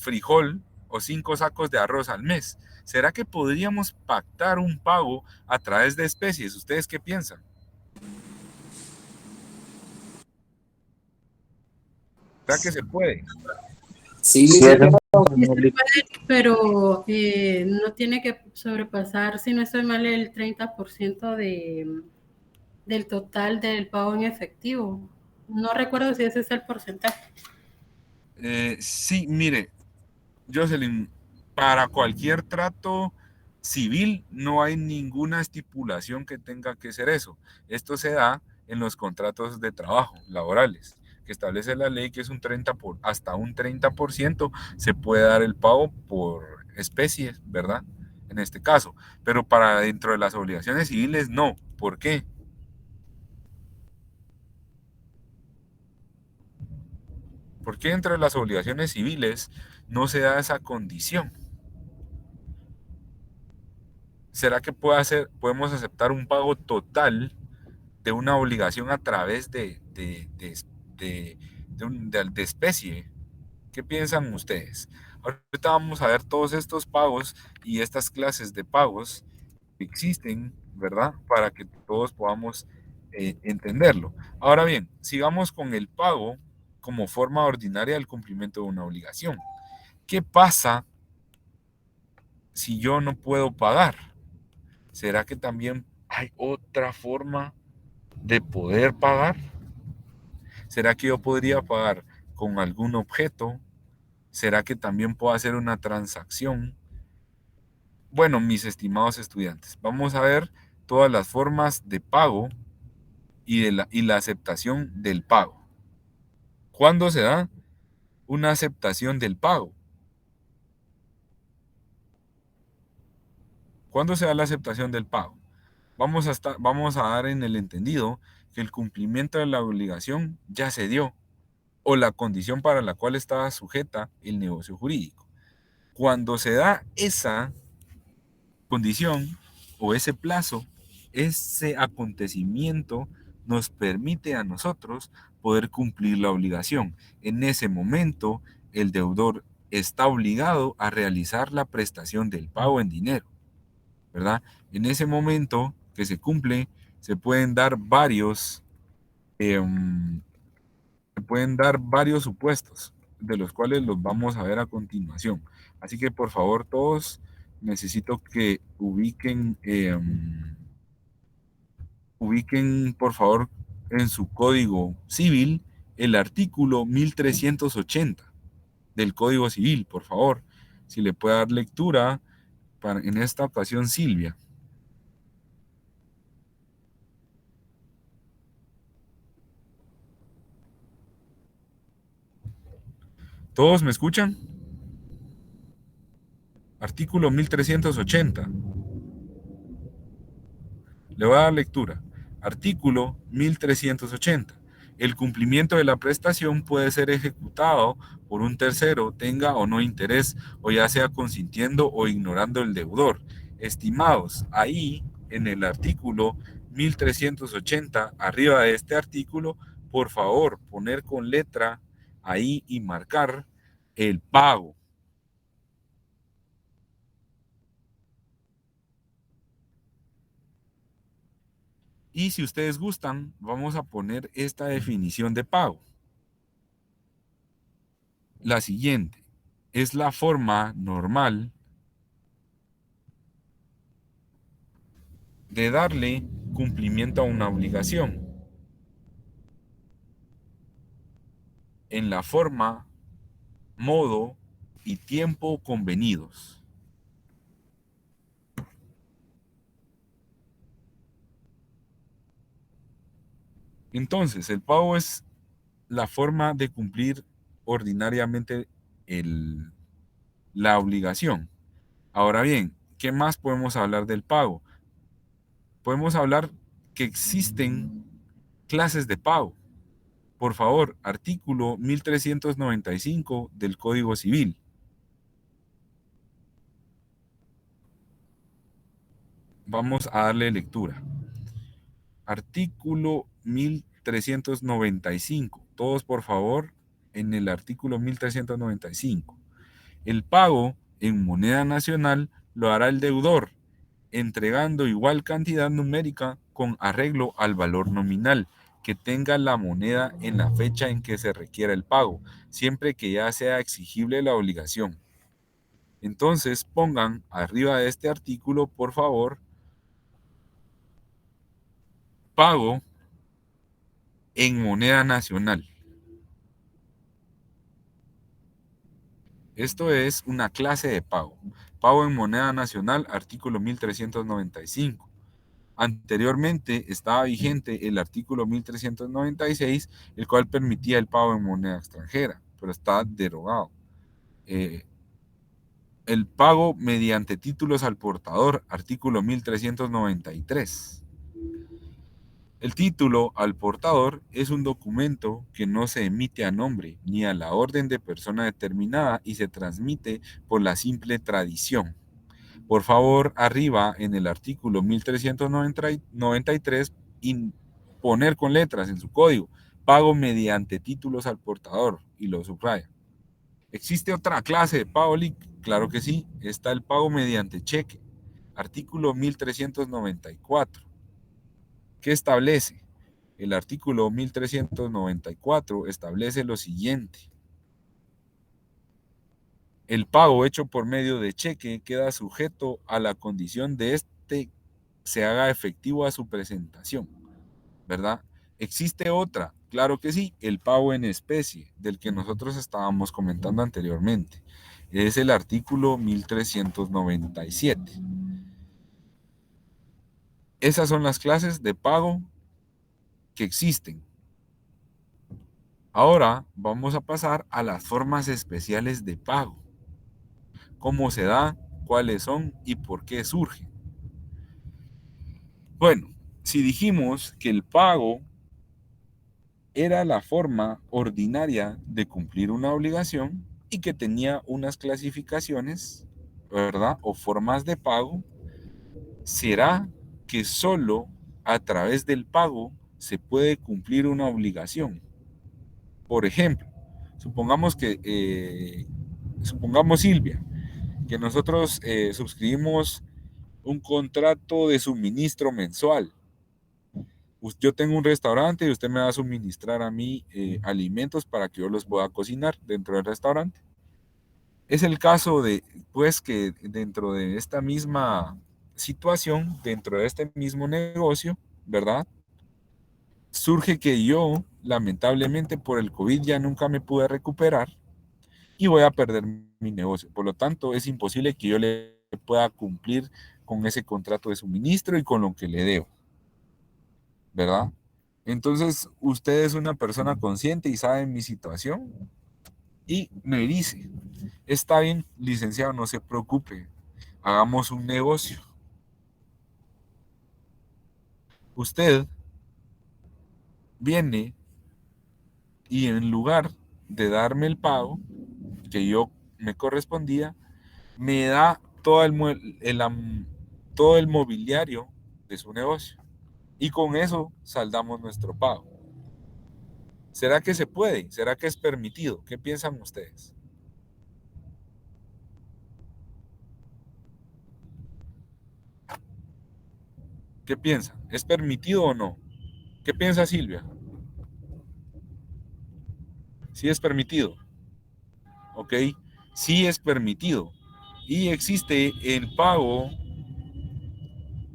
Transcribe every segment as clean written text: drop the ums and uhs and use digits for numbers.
frijol o 5 sacos de arroz al mes. ¿Será que podríamos pactar un pago a través de especies? ¿Ustedes qué piensan? ¿Será que se puede? Sí, Sí, es licenciado. Sí se puede, pero no tiene que sobrepasar, si no estoy mal, el 30% del total del pago en efectivo. No recuerdo si ese es el porcentaje. Sí, mire, Jocelyn, para cualquier trato civil no hay ninguna estipulación que tenga que ser eso. Esto se da en los contratos de trabajo laborales, que establece la ley que es hasta un 30% se puede dar el pago por especies, ¿verdad? En este caso. Pero para dentro de las obligaciones civiles no. ¿Por qué? ¿Por qué dentro de las obligaciones civiles no se da esa condición? ¿Será que podemos aceptar un pago total de una obligación a través de especie? ¿Qué piensan ustedes? Ahorita vamos a ver todos estos pagos y estas clases de pagos que existen, ¿verdad? Para que todos podamos entenderlo. Ahora bien, sigamos con el pago como forma ordinaria del cumplimiento de una obligación. ¿Qué pasa si yo no puedo pagar? ¿Será que también hay otra forma de poder pagar? ¿Será que yo podría pagar con algún objeto? ¿Será que también puedo hacer una transacción? Bueno, mis estimados estudiantes, vamos a ver todas las formas de pago y la aceptación del pago. ¿Cuándo se da una aceptación del pago? ¿Cuándo se da la aceptación del pago? Vamos a dar en el entendido que el cumplimiento de la obligación ya se dio o la condición para la cual estaba sujeta el negocio jurídico. Cuando se da esa condición o ese plazo, ese acontecimiento nos permite a nosotros poder cumplir la obligación. En ese momento, el deudor está obligado a realizar la prestación del pago en dinero, ¿verdad? En ese momento que se cumple, se pueden dar em, varios supuestos, de los cuales los vamos a ver a continuación. Así que por favor todos necesito que ubiquen por favor en su código civil el artículo 1380 del Código Civil, por favor. Si le puede dar lectura en esta ocasión Silvia. ¿Todos me escuchan? Artículo 1380. Le voy a dar lectura. Artículo 1380. El cumplimiento de la prestación puede ser ejecutado por un tercero, tenga o no interés, o ya sea consintiendo o ignorando el deudor. Estimados, ahí en el artículo 1380, arriba de este artículo, por favor, poner con letra ahí y marcar el pago. Y si ustedes gustan, vamos a poner esta definición de pago. La siguiente es la forma normal de darle cumplimiento a una obligación en la forma, modo y tiempo convenidos. Entonces, el pago es la forma de cumplir ordinariamente la obligación. Ahora bien, ¿qué más podemos hablar del pago? Podemos hablar que existen clases de pago. Por favor, artículo 1395 del Código Civil. Vamos a darle lectura. Artículo 1395. Todos, por favor, en el artículo 1395. El pago en moneda nacional lo hará el deudor, entregando igual cantidad numérica con arreglo al valor nominal que tenga la moneda en la fecha en que se requiera el pago, siempre que ya sea exigible la obligación. Entonces pongan arriba de este artículo, por favor, pago en moneda nacional. Esto es una clase de pago. Pago en moneda nacional, artículo 1395. Anteriormente estaba vigente el artículo 1396, el cual permitía el pago en moneda extranjera, pero está derogado. El pago mediante títulos al portador, artículo 1393. El título al portador es un documento que no se emite a nombre ni a la orden de persona determinada y se transmite por la simple tradición. Por favor, arriba en el artículo 1393, poner con letras en su código, pago mediante títulos al portador, y lo subraya. ¿Existe otra clase de pago, Lic? Claro que sí, está el pago mediante cheque, artículo 1394. ¿Qué establece? El artículo 1394 establece lo siguiente. El pago hecho por medio de cheque queda sujeto a la condición de este se haga efectivo a su presentación, ¿verdad? ¿Existe otra? Claro que sí, el pago en especie, del que nosotros estábamos comentando anteriormente. Es el artículo 1397. Esas son las clases de pago que existen. Ahora vamos a pasar a las formas especiales de pago. ¿Cómo se da? ¿Cuáles son? ¿Y por qué surgen? Bueno, si dijimos que el pago era la forma ordinaria de cumplir una obligación y que tenía unas clasificaciones, ¿verdad? O formas de pago, será que solo a través del pago se puede cumplir una obligación. Por ejemplo, supongamos supongamos Silvia, que nosotros suscribimos un contrato de suministro mensual. Yo tengo un restaurante y usted me va a suministrar a mí alimentos para que yo los pueda cocinar dentro del restaurante. Es el caso de, pues, que dentro de esta misma situación, dentro de este mismo negocio, ¿verdad? Surge que yo, lamentablemente por el COVID, ya nunca me pude recuperar y voy a perder mi negocio. Por lo tanto, es imposible que yo le pueda cumplir con ese contrato de suministro y con lo que le debo, ¿verdad? Entonces, usted es una persona consciente y sabe mi situación y me dice, está bien, licenciado, no se preocupe, hagamos un negocio. Usted viene y en lugar de darme el pago que yo me correspondía, me da todo el mobiliario de su negocio. Y con eso saldamos nuestro pago. ¿Será que se puede? ¿Será que es permitido? ¿Qué piensan ustedes? ¿Qué piensan? ¿Es permitido o no? ¿Qué piensa Silvia? Sí es permitido. ¿Ok? Sí es permitido. Y existe el pago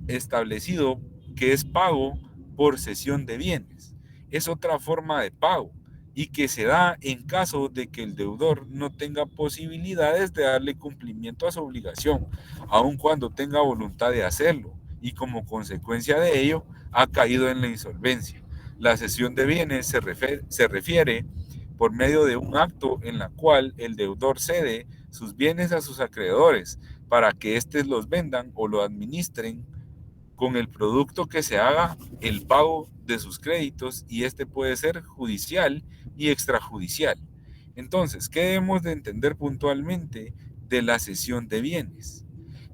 establecido que es pago por cesión de bienes. Es otra forma de pago y que se da en caso de que el deudor no tenga posibilidades de darle cumplimiento a su obligación, aun cuando tenga voluntad de hacerlo y como consecuencia de ello ha caído en la insolvencia. La cesión de bienes se refiere por medio de un acto en la cual el deudor cede sus bienes a sus acreedores para que éstes los vendan o lo administren con el producto que se haga el pago de sus créditos, y este puede ser judicial y extrajudicial. Entonces, ¿qué debemos de entender puntualmente de la cesión de bienes?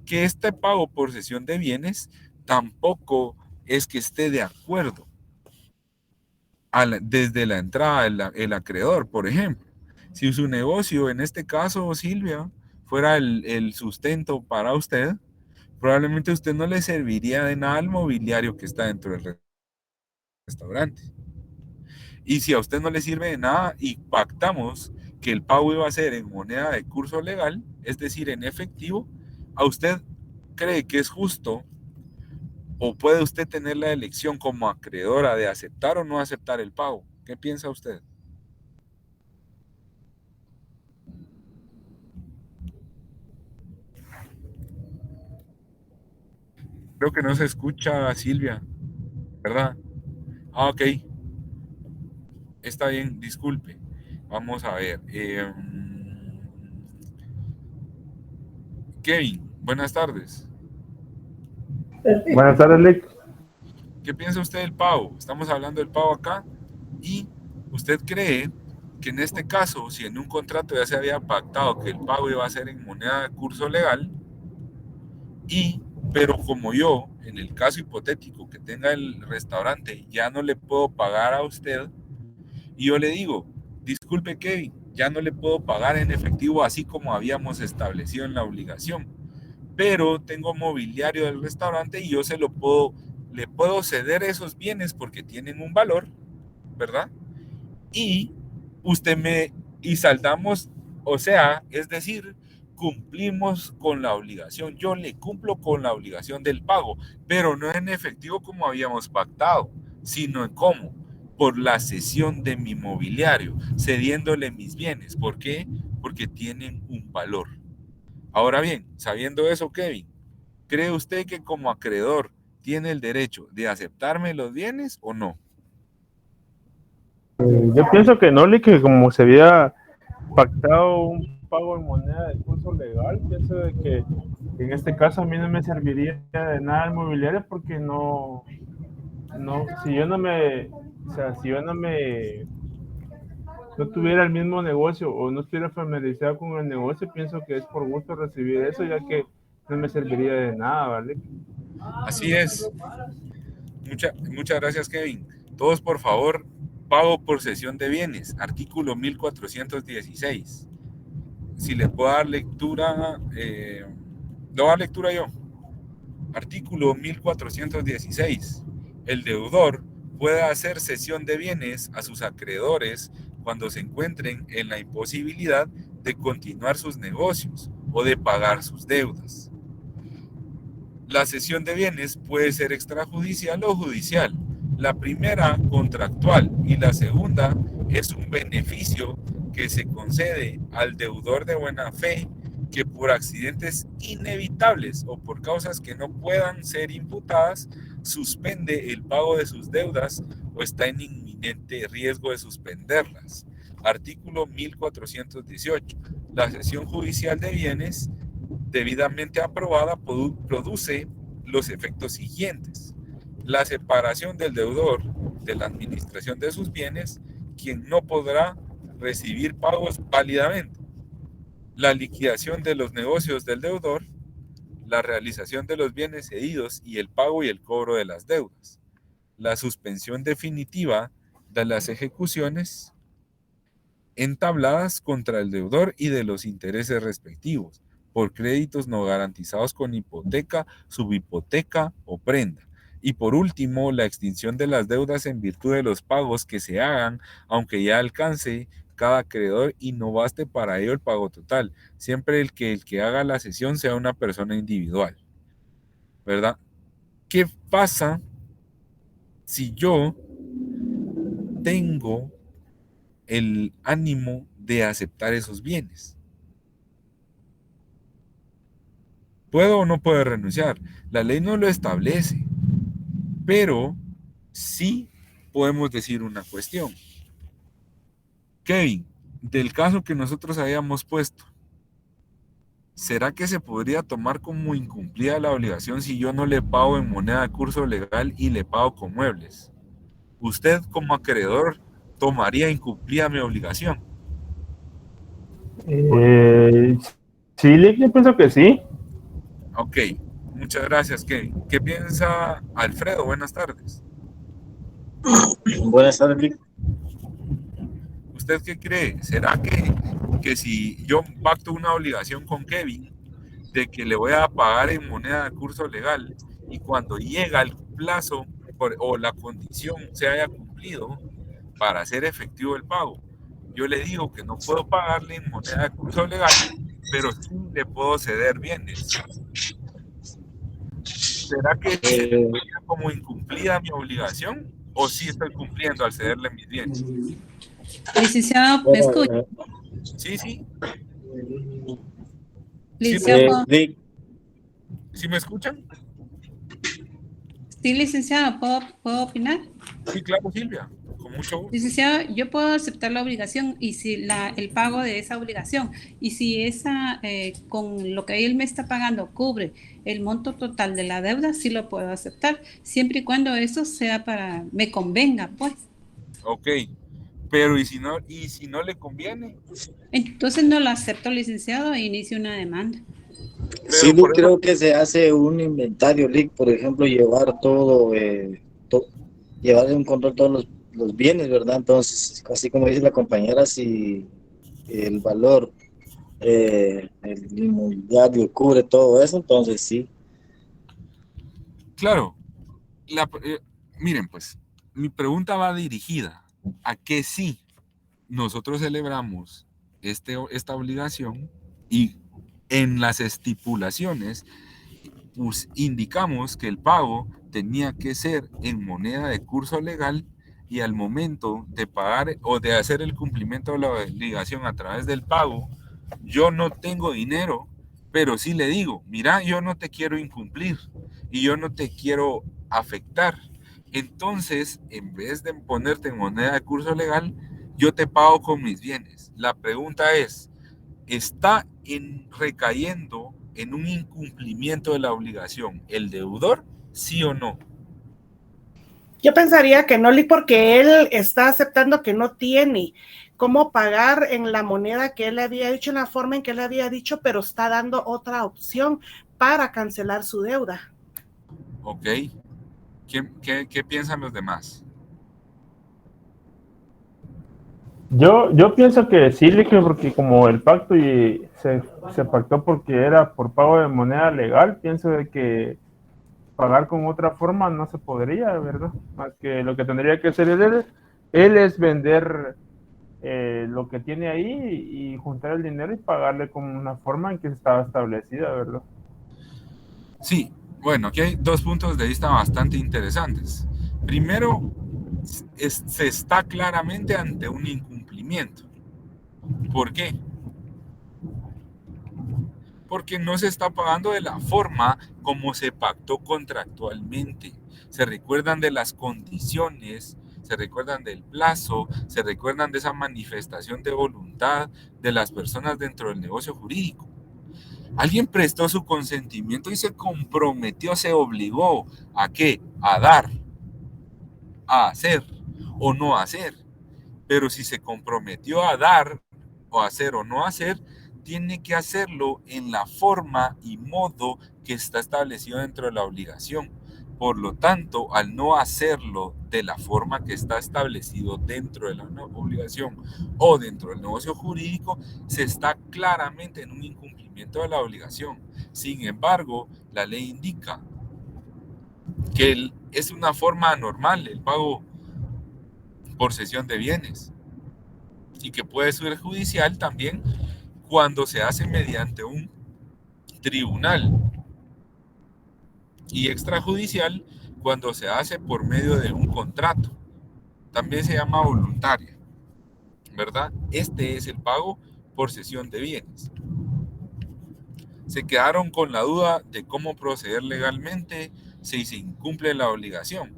Que este pago por cesión de bienes tampoco es que esté de acuerdo desde la entrada el acreedor, por ejemplo. Si su negocio, en este caso, Silvia, fuera el sustento para usted, probablemente a usted no le serviría de nada el mobiliario que está dentro del restaurante. Y si a usted no le sirve de nada y pactamos que el pago iba a ser en moneda de curso legal, es decir, en efectivo, ¿a usted cree que es justo o puede usted tener la elección como acreedora de aceptar o no aceptar el pago? ¿Qué piensa usted? Creo que no se escucha, Silvia, ¿verdad? Ah, ok. Está bien, disculpe. Vamos a ver. Kevin, buenas tardes. Buenas tardes, Lick. ¿Qué piensa usted del pago? Estamos hablando del pago acá. ¿Y usted cree que en este caso, si en un contrato ya se había pactado que el pago iba a ser en moneda de curso legal, pero como yo, en el caso hipotético que tenga el restaurante, ya no le puedo pagar a usted, y yo le digo, disculpe Kevin, ya no le puedo pagar en efectivo así como habíamos establecido en la obligación, pero tengo mobiliario del restaurante y yo le puedo ceder esos bienes porque tienen un valor, ¿verdad? Y y saldamos, o sea, es decir, cumplimos con la obligación, yo le cumplo con la obligación del pago, pero no en efectivo como habíamos pactado, sino en cómo, por la cesión de mi mobiliario, cediéndole mis bienes. ¿Por qué? Porque tienen un valor. Ahora bien, sabiendo eso, Kevin, ¿cree usted que como acreedor tiene el derecho de aceptarme los bienes o no? Yo pienso que no, Lick, que como se había pactado un pago en moneda de curso legal, pienso de que en este caso a mí no me serviría de nada el mobiliario porque si yo no me, o sea, si yo no tuviera el mismo negocio o no estuviera familiarizado con el negocio, pienso que es por gusto recibir eso, ya que no me serviría de nada, ¿vale? Así es. Muchas gracias, Kevin. Todos, por favor, pago por cesión de bienes, artículo 1416. Si le puedo dar lectura, le voy a dar lectura yo. Artículo 1416. El deudor puede hacer cesión de bienes a sus acreedores cuando se encuentren en la imposibilidad de continuar sus negocios o de pagar sus deudas. La cesión de bienes puede ser extrajudicial o judicial. La primera, contractual, y la segunda es un beneficio que se concede al deudor de buena fe que por accidentes inevitables o por causas que no puedan ser imputadas, suspende el pago de sus deudas o está en inminente riesgo de suspenderlas. Artículo 1418. La cesión judicial de bienes debidamente aprobada produce los efectos siguientes: la separación del deudor de la administración de sus bienes, quien no podrá recibir pagos válidamente; la liquidación de los negocios del deudor; la realización de los bienes cedidos y el pago y el cobro de las deudas; la suspensión definitiva de las ejecuciones entabladas contra el deudor y de los intereses respectivos por créditos no garantizados con hipoteca, subhipoteca o prenda. Y por último, la extinción de las deudas en virtud de los pagos que se hagan, aunque ya alcance cada acreedor y no baste para ello el pago total, siempre el que haga la cesión sea una persona individual, ¿verdad? ¿Qué pasa si yo tengo el ánimo de aceptar esos bienes? ¿Puedo o no puedo renunciar? La ley no lo establece, pero sí podemos decir una cuestión. Kevin, del caso que nosotros habíamos puesto, ¿será que se podría tomar como incumplida la obligación si yo no le pago en moneda de curso legal y le pago con muebles? ¿Usted como acreedor tomaría incumplida mi obligación? Sí, Lick, yo pienso que sí. Ok, muchas gracias, Kevin. ¿Qué piensa Alfredo? Buenas tardes. Buenas tardes, Lick. ¿Usted qué cree? ¿Será que que si yo pacto una obligación con Kevin de que le voy a pagar en moneda de curso legal y cuando llega el plazo o la condición se haya cumplido para hacer efectivo el pago, yo le digo que no puedo pagarle en moneda de curso legal, pero sí le puedo ceder bienes. ¿Será que se vería como incumplida mi obligación o sí estoy cumpliendo al cederle mis bienes? Licenciado, ¿me escucha? Sí, sí. Licenciado, ¿Sí me escuchan? sí, licenciado, ¿puedo opinar? Sí, claro, Silvia, con mucho gusto. Licenciado, yo puedo aceptar la obligación y si el pago de esa obligación y si esa con lo que él me está pagando cubre el monto total de la deuda, sí lo puedo aceptar, siempre y cuando eso sea me convenga, pues. Ok, pero ¿y si no le conviene? Entonces no lo acepto, licenciado, e inicio una demanda. Sí, Lick, creo que se hace un inventario, Lick, por ejemplo, llevar todo, llevar en control todos los bienes, ¿verdad? Entonces, así como dice la compañera, si el valor el inmobiliario cubre todo eso, entonces sí. Claro, miren pues, mi pregunta va dirigida a que sí nosotros celebramos esta obligación y en las estipulaciones pues, indicamos que el pago tenía que ser en moneda de curso legal y al momento de pagar o de hacer el cumplimiento de la obligación a través del pago, yo no tengo dinero, pero sí le digo, mira, yo no te quiero incumplir y yo no te quiero afectar. Entonces, en vez de ponerte en moneda de curso legal, yo te pago con mis bienes. La pregunta es, ¿está recayendo en un incumplimiento de la obligación el deudor, sí o no? Yo pensaría que no, porque él está aceptando que no tiene cómo pagar en la moneda que él había dicho, en la forma en que él había dicho, pero está dando otra opción para cancelar su deuda. Ok. ¿Qué piensan los demás? Yo pienso que sí, porque como el pacto se pactó porque era por pago de moneda legal, pienso de que pagar con otra forma no se podría, ¿verdad? Más que lo que tendría que hacer él es vender lo que tiene ahí y juntar el dinero y pagarle con una forma en que estaba establecida, ¿verdad? Sí, bueno, aquí hay dos puntos de vista bastante interesantes. Primero, se está claramente ante un incumplimiento. ¿Por qué? Porque no se está pagando de la forma como se pactó contractualmente. Se recuerdan de las condiciones, se recuerdan del plazo, se recuerdan de esa manifestación de voluntad de las personas dentro del negocio jurídico. Alguien prestó su consentimiento y se comprometió, se obligó ¿a qué? A dar, a hacer o no hacer. Pero si se comprometió a dar o hacer o no hacer, tiene que hacerlo en la forma y modo que está establecido dentro de la obligación. Por lo tanto, al no hacerlo de la forma que está establecido dentro de la obligación o dentro del negocio jurídico, se está claramente en un incumplimiento de la obligación. Sin embargo, la ley indica que es una forma anormal el pago por cesión de bienes y que puede ser judicial también cuando se hace mediante un tribunal y extrajudicial cuando se hace por medio de un contrato. También se llama voluntaria, ¿verdad? Este es el pago por cesión de bienes. Se quedaron con la duda de cómo proceder legalmente si se incumple la obligación.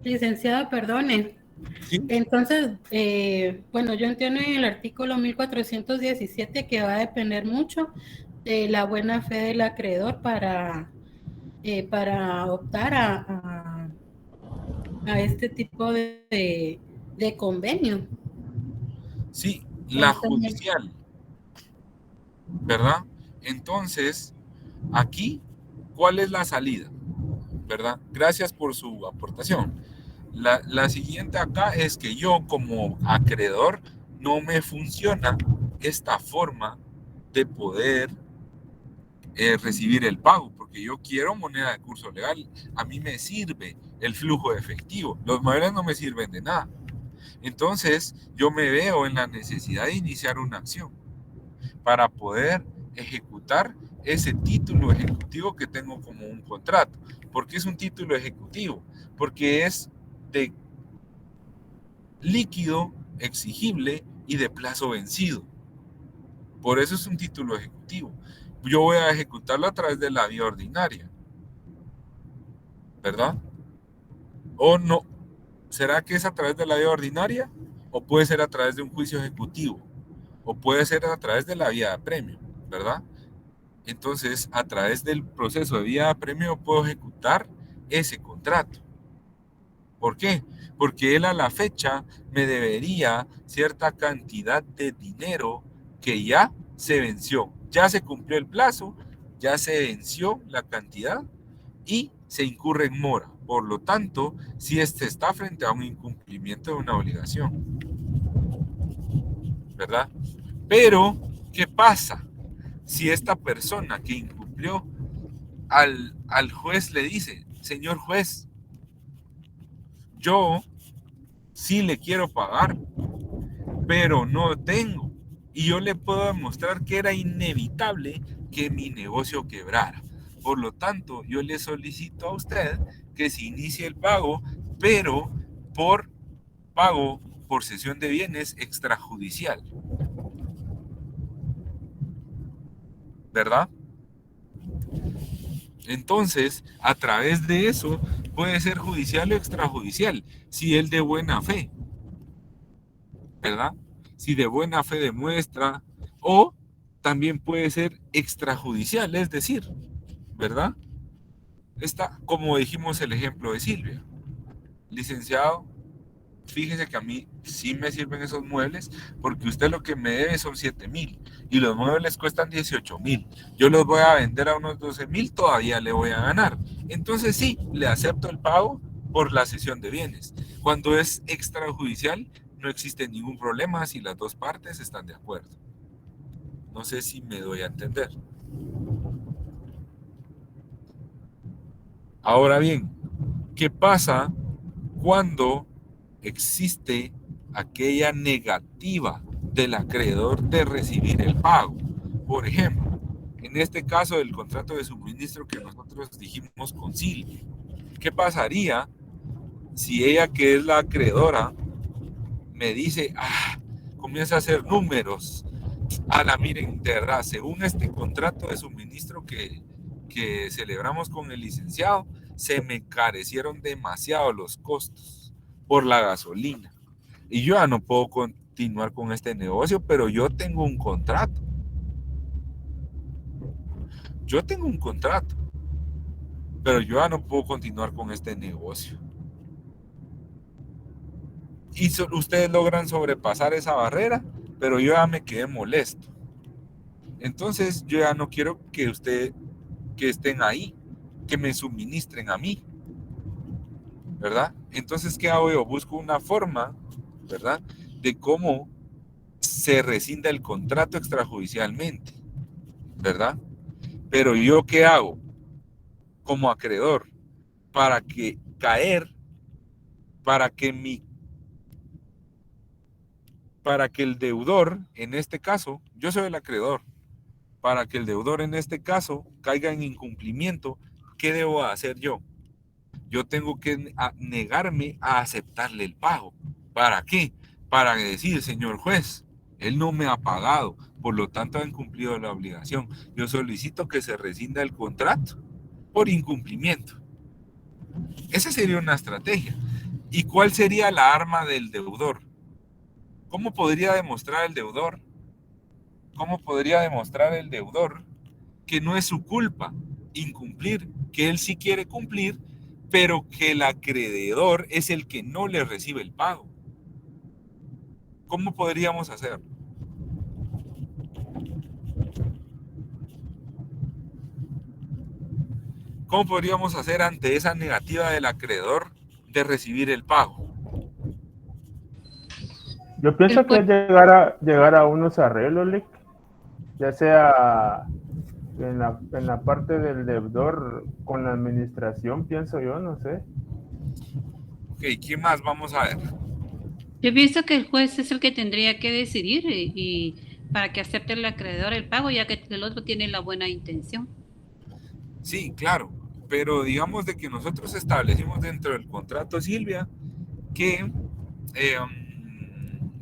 Licenciada, perdone. ¿Sí? Entonces, bueno, yo entiendo en el artículo 1417 que va a depender mucho de la buena fe del acreedor para optar a este tipo de convenio. Sí, la judicial, ¿verdad? Entonces, aquí, ¿cuál es la salida? ¿Verdad? Gracias por su aportación. La siguiente acá es que yo como acreedor no me funciona esta forma de poder recibir el pago, porque yo quiero moneda de curso legal. A mí me sirve el flujo de efectivo. Los muebles no me sirven de nada. Entonces, yo me veo en la necesidad de iniciar una acción para poder ejecutar ese título ejecutivo que tengo como un contrato. ¿Por qué es un título ejecutivo? Porque es de líquido, exigible y de plazo vencido. Por eso es un título ejecutivo. Yo voy a ejecutarlo a través de la vía ordinaria, ¿verdad? ¿O no? ¿Será que es a través de la vía ordinaria? ¿O puede ser a través de un juicio ejecutivo? ¿O puede ser a través de la vía de apremio, ¿verdad? Entonces, a través del proceso de vía de apremio puedo ejecutar ese contrato. ¿Por qué? Porque él a la fecha me debería cierta cantidad de dinero que ya se venció. Ya se cumplió el plazo, ya se venció la cantidad y se incurre en mora. Por lo tanto, si este está frente a un incumplimiento de una obligación, ¿verdad? Pero, ¿qué pasa si esta persona que incumplió al juez le dice, señor juez, yo sí le quiero pagar, pero no tengo? Y yo le puedo demostrar que era inevitable que mi negocio quebrara. Por lo tanto, yo le solicito a usted que se inicie el pago, pero por pago por cesión de bienes extrajudicial. ¿Verdad? Entonces, a través de eso, puede ser judicial o extrajudicial, si él de buena fe, ¿verdad? Si de buena fe demuestra, o también puede ser extrajudicial, es decir, ¿verdad? Está, como dijimos, el ejemplo de Silvia. Licenciado, fíjese que a mí sí me sirven esos muebles porque usted lo que me debe son 7,000 y los muebles cuestan 18,000. Yo los voy a vender a unos 12,000, todavía le voy a ganar. Entonces sí, le acepto el pago por la cesión de bienes. Cuando es extrajudicial, no existe ningún problema si las dos partes están de acuerdo. No sé si me doy a entender. Ahora bien, ¿qué pasa cuando existe aquella negativa del acreedor de recibir el pago? Por ejemplo, en este caso del contrato de suministro que nosotros dijimos con Silvia, ¿qué pasaría si ella, que es la acreedora, me dice, comienza a hacer números? Miren, de verdad, según este contrato de suministro que celebramos con el licenciado, se me encarecieron demasiado los costos por la gasolina y yo ya no puedo continuar con este negocio, pero yo tengo un contrato. Pero yo ya no puedo continuar con este negocio. Y ustedes logran sobrepasar esa barrera, pero yo ya me quedé molesto. Entonces yo ya no quiero que estén ahí, que me suministren a mí, ¿verdad? Entonces, ¿qué hago yo? Busco una forma, ¿verdad?, de cómo se rescinda el contrato extrajudicialmente, ¿verdad? Pero yo, ¿qué hago como acreedor para que el deudor, en este caso, yo soy el acreedor, para que el deudor en este caso caiga en incumplimiento? ¿Qué debo hacer yo? Yo tengo que negarme a aceptarle el pago. ¿Para qué? Para decir, señor juez, él no me ha pagado, por lo tanto ha incumplido la obligación. Yo solicito que se rescinda el contrato por incumplimiento. Esa sería una estrategia. ¿Y cuál sería la arma del deudor? ¿Cómo podría demostrar el deudor? Que no es su culpa incumplir, que él sí quiere cumplir, pero que el acreedor es el que no le recibe el pago? ¿Cómo podríamos hacer? ¿Cómo podríamos hacer ante esa negativa del acreedor de recibir el pago? Yo pienso que es llegar a unos arreglos, Lick, ya sea en la parte del deudor con la administración, pienso yo, no sé. Ok, ¿quién más vamos a ver? Yo pienso que el juez es el que tendría que decidir para que acepte el acreedor el pago, ya que el otro tiene la buena intención. Sí, claro, pero digamos de que nosotros establecimos dentro del contrato, Silvia, que,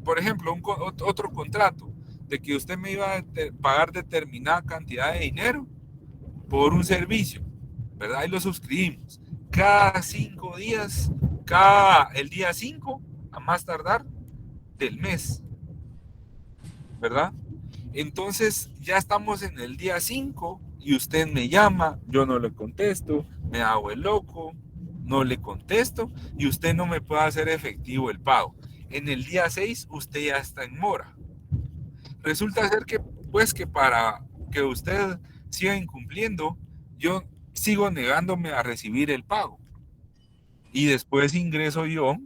por ejemplo, otro contrato, de que usted me iba a pagar determinada cantidad de dinero por un servicio, ¿verdad? Y lo suscribimos. Cada 5 días, el día 5, a más tardar, del mes, ¿verdad? Entonces ya estamos en el día 5 y usted me llama, yo no le contesto, me hago el loco, no le contesto y usted no me puede hacer efectivo el pago. En el día 6 usted ya está en mora. Resulta ser que, pues, que para que usted siga incumpliendo, yo sigo negándome a recibir el pago. Y después ingreso yo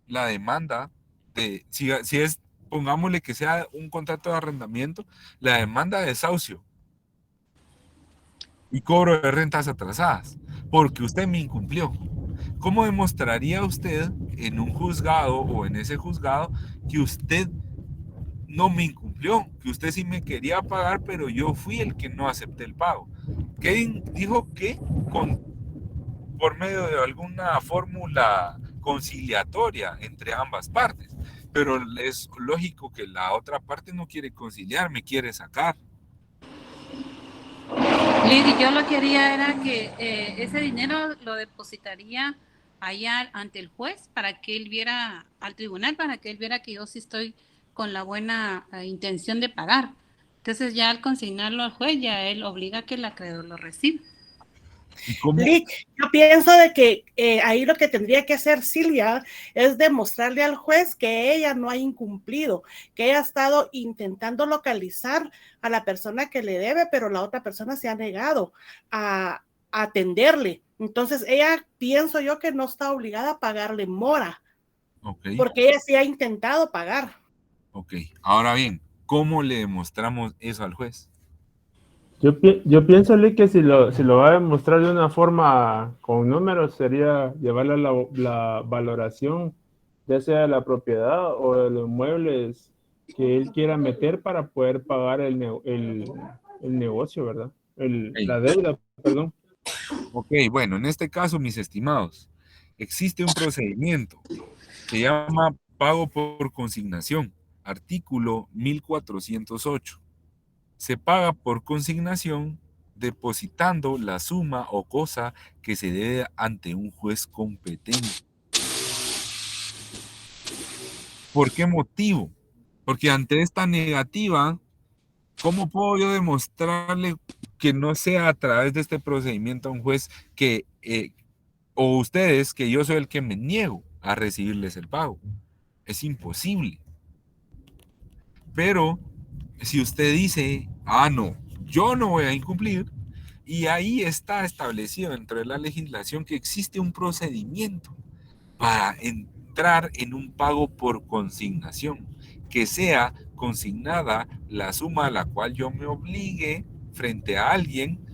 la demanda de, si es, pongámosle que sea un contrato de arrendamiento, la demanda de desahucio y cobro de rentas atrasadas, porque usted me incumplió. ¿Cómo demostraría usted en un juzgado o en ese juzgado que usted no me incumplió, que usted sí me quería pagar, pero yo fui el que no acepté el pago? Kevin dijo que por medio de alguna fórmula conciliatoria entre ambas partes, pero es lógico que la otra parte no quiere conciliar, me quiere sacar. Lili, yo lo que haría era que ese dinero lo depositaría allá ante el juez para que él viera, al tribunal, para que él viera que yo sí estoy con la buena intención de pagar. Entonces ya al consignarlo al juez, ya él obliga a que el acreedor lo reciba. ¿Y cómo? Lick, yo pienso de que ahí lo que tendría que hacer Silvia es demostrarle al juez que ella no ha incumplido, que ella ha estado intentando localizar a la persona que le debe, pero la otra persona se ha negado a atenderle. Entonces ella, pienso yo, que no está obligada a pagarle mora, Okay. porque ella sí ha intentado pagar. Ok, ahora bien, ¿cómo le demostramos eso al juez? Yo pienso, Lee, que si lo va a demostrar de una forma con números, sería llevarle la valoración, ya sea de la propiedad o de los muebles que él quiera meter para poder pagar el negocio, ¿verdad? La deuda, perdón. Ok, bueno, en este caso, mis estimados, existe un procedimiento, se llama pago por consignación, artículo 1408. Se paga por consignación depositando la suma o cosa que se debe ante un juez competente. ¿Por qué motivo? Porque ante esta negativa, ¿cómo puedo yo demostrarle que no sea a través de este procedimiento a un juez que, o ustedes, que yo soy el que me niego a recibirles el pago? Es imposible. Pero si usted dice, no, yo no voy a incumplir, y ahí está establecido dentro de la legislación que existe un procedimiento para entrar en un pago por consignación, que sea consignada la suma a la cual yo me obligue frente a alguien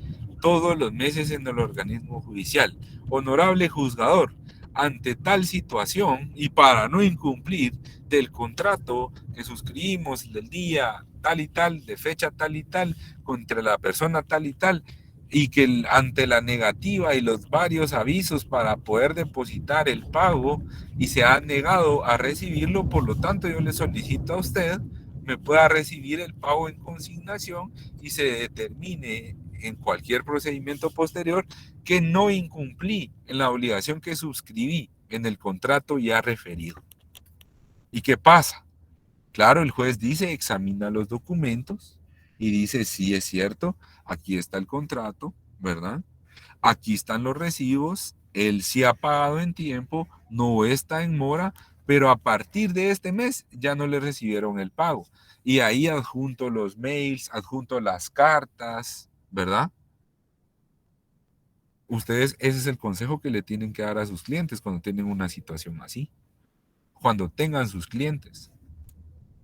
todos los meses en el organismo judicial. Honorable juzgador, ante tal situación y para no incumplir del contrato que suscribimos del día tal y tal, de fecha tal y tal, contra la persona tal y tal, y que ante la negativa y los varios avisos para poder depositar el pago y se ha negado a recibirlo, por lo tanto yo le solicito a usted me pueda recibir el pago en consignación y se determine en cualquier procedimiento posterior que no incumplí en la obligación que suscribí en el contrato ya referido. ¿Y qué pasa? Claro, el juez dice, examina los documentos y dice, sí, es cierto, aquí está el contrato, ¿verdad? Aquí están los recibos, él sí ha pagado en tiempo, no está en mora, pero a partir de este mes ya no le recibieron el pago. Y ahí adjunto los mails, adjunto las cartas, ¿verdad? Ustedes, ese es el consejo que le tienen que dar a sus clientes cuando tienen una situación así, cuando tengan sus clientes.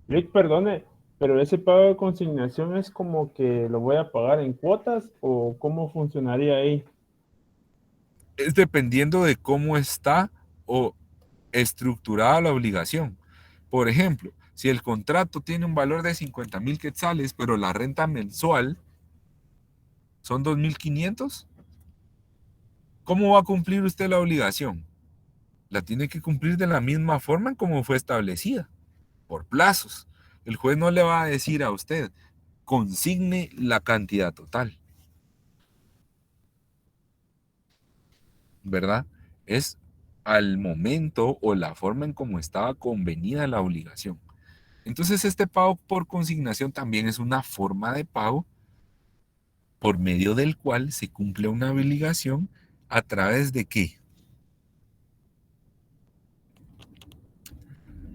Lick, perdone, pero ese pago de consignación es como que lo voy a pagar en cuotas o cómo funcionaría ahí. Es dependiendo de cómo está o estructurada la obligación. Por ejemplo, si el contrato tiene un valor de 50,000 quetzales, pero la renta mensual son 2,500, ¿cómo va a cumplir usted la obligación? La tiene que cumplir de la misma forma en como fue establecida, por plazos. El juez no le va a decir a usted, consigne la cantidad total, ¿verdad? Es al momento o la forma en cómo estaba convenida la obligación. Entonces, este pago por consignación también es una forma de pago por medio del cual se cumple una obligación a través de ¿qué?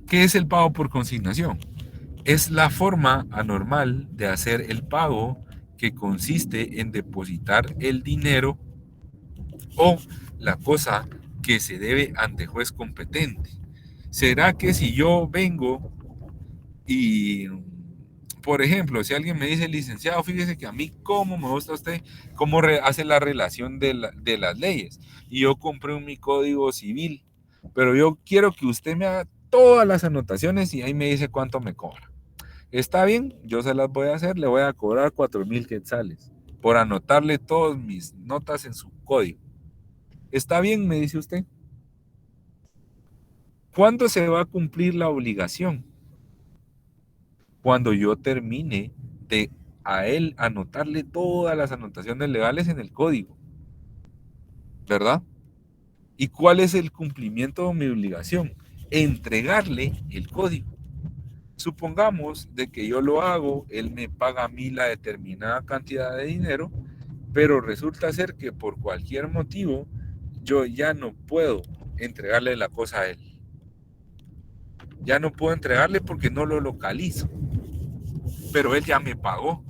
¿Qué es el pago por consignación? Es la forma anormal de hacer el pago que consiste en depositar el dinero o la cosa que se debe ante juez competente. ¿Será que si yo vengo y, por ejemplo, si alguien me dice, licenciado, fíjese que a mí cómo me gusta usted, cómo hace la relación de las leyes, y yo compré mi código civil, pero yo quiero que usted me haga todas las anotaciones y ahí me dice cuánto me cobra? Está bien, yo se las voy a hacer, le voy a cobrar 4,000 quetzales por anotarle todas mis notas en su código. Está bien, me dice usted. ¿Cuándo se va a cumplir la obligación? Cuando yo termine de a él anotarle todas las anotaciones legales en el código, ¿verdad? ¿Y cuál es el cumplimiento de mi obligación? Entregarle el código. Supongamos de que yo lo hago, él me paga a mí la determinada cantidad de dinero, pero resulta ser que por cualquier motivo yo ya no puedo entregarle la cosa a él. Ya no puedo entregarle porque no lo localizo, pero él ya me pagó.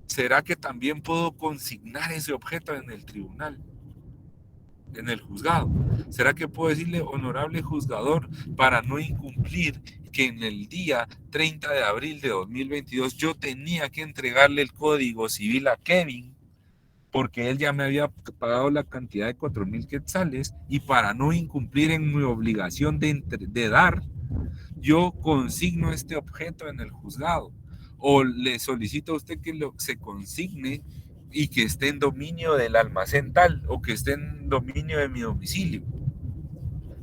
¿Será que también puedo consignar ese objeto en el tribunal, en el juzgado? ¿Será que puedo decirle, honorable juzgador, para no incumplir que en el día 30 de abril de 2022 yo tenía que entregarle el código civil a Kevin porque él ya me había pagado la cantidad de 4,000 quetzales y para no incumplir en mi obligación de dar, yo consigno este objeto en el juzgado o le solicito a usted que se consigne y que esté en dominio del almacén tal o que esté en dominio de mi domicilio?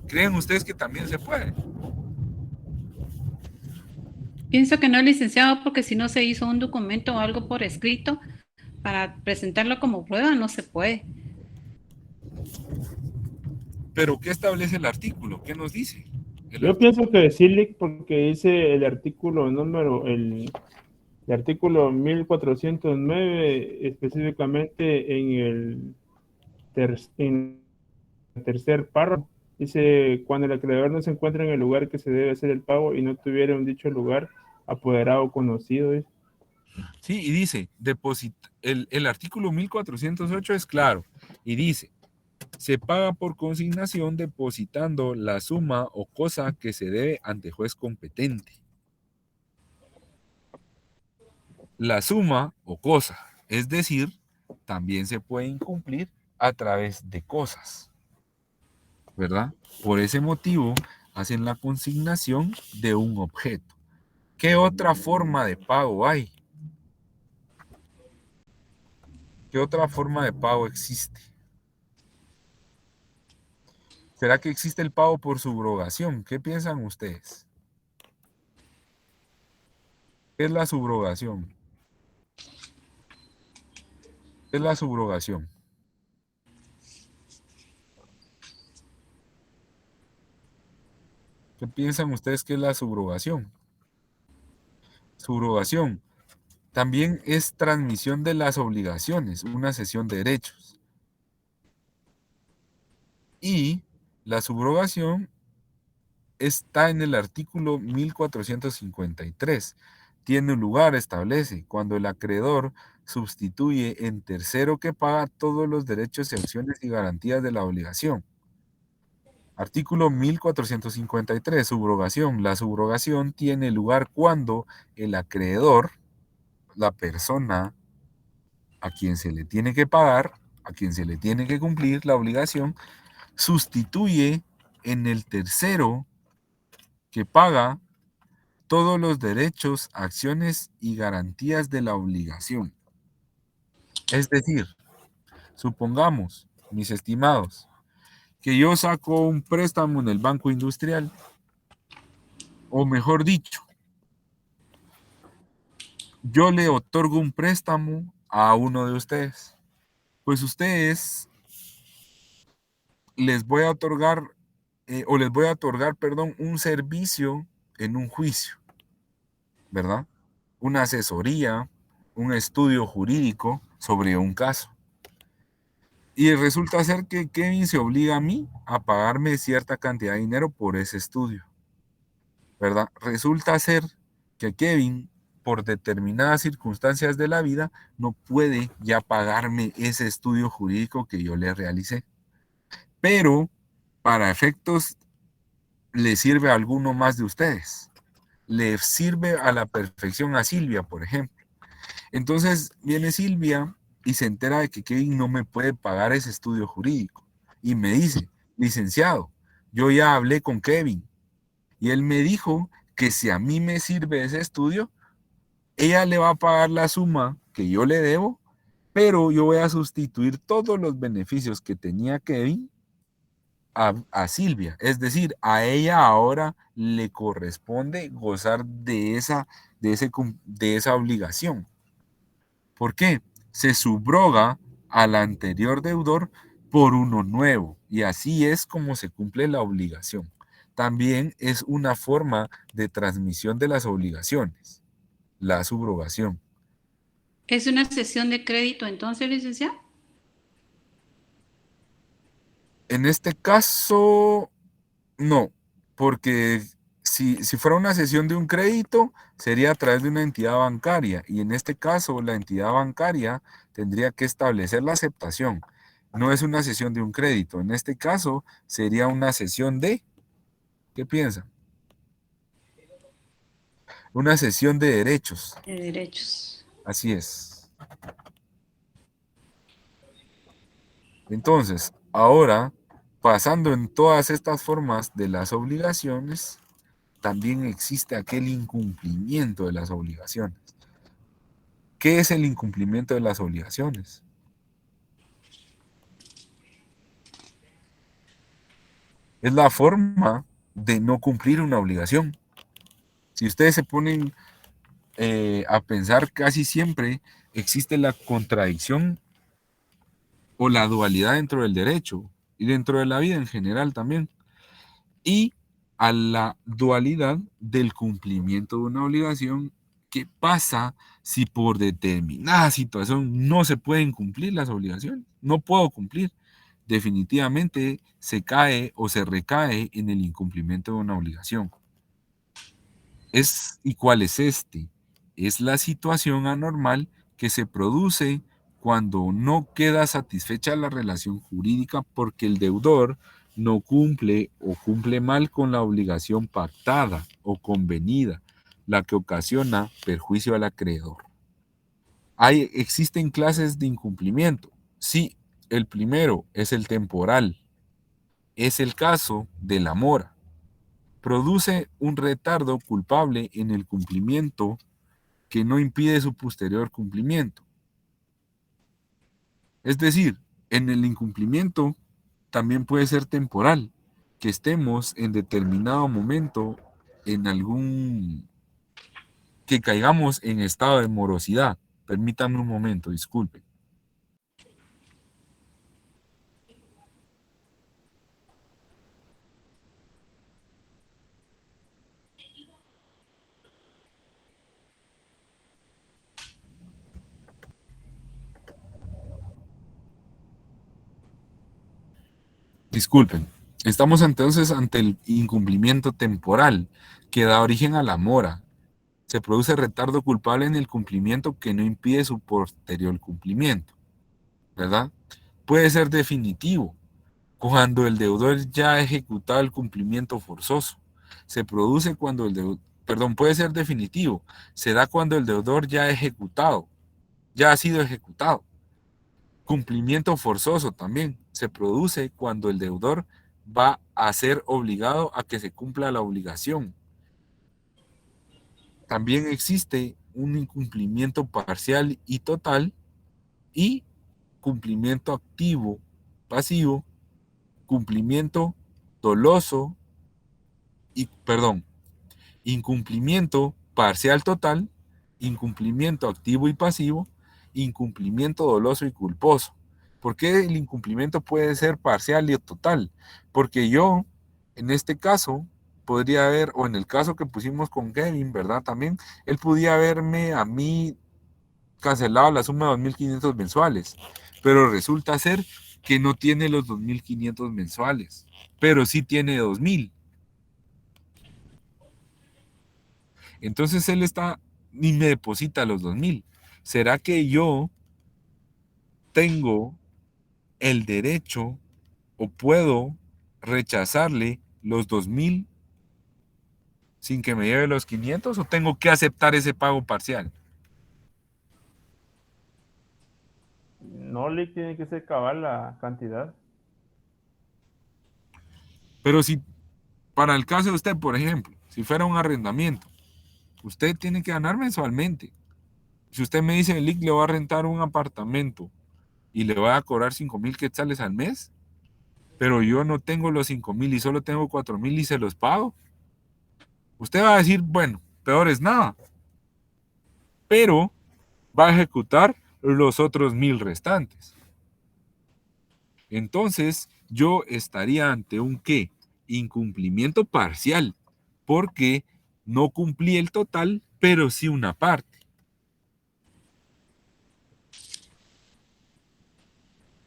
¿Creen ustedes que también se puede? Pienso que no, licenciado, porque si no se hizo un documento o algo por escrito para presentarlo como prueba, no se puede. ¿Pero qué establece el artículo? ¿Qué nos dice? Yo pienso que sí, Lick, porque dice el artículo el artículo 1409, específicamente en el tercer párrafo, dice, cuando el acreedor no se encuentra en el lugar que se debe hacer el pago y no tuviera un dicho lugar apoderado conocido. ¿Dice? Sí, y dice, el artículo 1408 es claro, y dice, se paga por consignación depositando la suma o cosa que se debe ante juez competente. La suma o cosa, es decir, también se puede incumplir a través de cosas, ¿verdad? Por ese motivo hacen la consignación de un objeto. ¿Qué otra forma de pago hay? ¿Qué otra forma de pago existe? ¿Será que existe el pago por subrogación? ¿Qué piensan ustedes? ¿Qué es la subrogación? ¿Qué es la subrogación? ¿Qué piensan ustedes que es la subrogación? Subrogación también es transmisión de las obligaciones, una cesión de derechos. Y la subrogación está en el artículo 1453. Tiene lugar, establece, cuando el acreedor sustituye en tercero que paga todos los derechos y acciones y garantías de la obligación. Artículo 1453, subrogación. La subrogación tiene lugar cuando el acreedor, la persona a quien se le tiene que pagar, a quien se le tiene que cumplir la obligación, sustituye en el tercero que paga todos los derechos, acciones y garantías de la obligación. Es decir, supongamos, mis estimados, que yo saco un préstamo en el Banco Industrial, o mejor dicho, yo le otorgo un préstamo a uno de ustedes. Pues ustedes les voy a otorgar, perdón, un servicio en un juicio, ¿verdad? Una asesoría, un estudio jurídico sobre un caso. Y resulta ser que Kevin se obliga a mí a pagarme cierta cantidad de dinero por ese estudio, ¿verdad? Resulta ser que Kevin, por determinadas circunstancias de la vida, no puede ya pagarme ese estudio jurídico que yo le realicé. Pero, para efectos, le sirve a alguno más de ustedes. Le sirve a la perfección a Silvia, por ejemplo. Entonces, viene Silvia y se entera de que Kevin no me puede pagar ese estudio jurídico. Y me dice, licenciado, yo ya hablé con Kevin y él me dijo que si a mí me sirve ese estudio, ella le va a pagar la suma que yo le debo, pero yo voy a sustituir todos los beneficios que tenía Kevin a Silvia. Es decir, a ella ahora le corresponde gozar de esa obligación. ¿Por qué? Se subroga al anterior deudor por uno nuevo, y así es como se cumple la obligación. También es una forma de transmisión de las obligaciones, la subrogación. ¿Es una cesión de crédito entonces, licenciado? En este caso, no, porque si fuera una cesión de un crédito, sería a través de una entidad bancaria, y en este caso la entidad bancaria tendría que establecer la aceptación. No es una cesión de un crédito, en este caso sería una cesión de, ¿qué piensan? Una cesión de derechos. De derechos. Así es. Entonces, ahora, pasando en todas estas formas de las obligaciones, también existe aquel incumplimiento de las obligaciones. ¿Qué es el incumplimiento de las obligaciones? Es la forma de no cumplir una obligación. Si ustedes se ponen a pensar, casi siempre existe la contradicción o la dualidad dentro del derecho y dentro de la vida en general también. Y a la dualidad del cumplimiento de una obligación. ¿Qué pasa si por determinada situación no se pueden cumplir las obligaciones? No puedo cumplir. Definitivamente se cae o se recae en el incumplimiento de una obligación. ¿Y cuál es este? Es la situación anormal que se produce cuando no queda satisfecha la relación jurídica porque el deudor no cumple o cumple mal con la obligación pactada o convenida, la que ocasiona perjuicio al acreedor. Existen clases de incumplimiento. Sí, el primero es el temporal. Es el caso de la mora. Produce un retardo culpable en el cumplimiento que no impide su posterior cumplimiento. Es decir, en el incumplimiento también puede ser temporal, que estemos en determinado momento que caigamos en estado de morosidad. Permítanme un momento, disculpen. Disculpen. Estamos entonces ante el incumplimiento temporal que da origen a la mora. Se produce retardo culpable en el cumplimiento que no impide su posterior cumplimiento, ¿verdad? Puede ser definitivo, cuando el deudor ya ha ejecutado el cumplimiento forzoso. Se produce cuando el deudor, perdón, puede ser definitivo. Se da cuando el deudor ya ha ejecutado, ya ha sido ejecutado. Cumplimiento forzoso también se produce cuando el deudor va a ser obligado a que se cumpla la obligación. También existe un incumplimiento parcial y total y cumplimiento activo, pasivo, cumplimiento doloso y, perdón, incumplimiento parcial total, incumplimiento activo y pasivo, incumplimiento doloso y culposo. ¿Por qué el incumplimiento puede ser parcial y total? Porque yo, en este caso, podría haber, o en el caso que pusimos con Kevin, ¿verdad? También, él podía haberme a mí cancelado la suma de 2.500 mensuales, pero resulta ser que no tiene los 2.500 mensuales, pero sí tiene 2.000. Entonces él está y me deposita los 2.000. ¿Será que yo tengo el derecho o puedo rechazarle los 2.000 sin que me lleve los 500 o tengo que aceptar ese pago parcial? No le tiene que ser cabal la cantidad. Pero si, para el caso de usted, por ejemplo, si fuera un arrendamiento, usted tiene que ganar mensualmente. Si usted me dice, Lick, le va a rentar un apartamento y le va a cobrar 5.000 quetzales al mes, pero yo no tengo los 5.000 y solo tengo 4.000 y se los pago, usted va a decir, bueno, peor es nada, pero va a ejecutar los otros 1.000 restantes. Entonces, yo estaría ante un ¿qué? Incumplimiento parcial, porque no cumplí el total, pero sí una parte.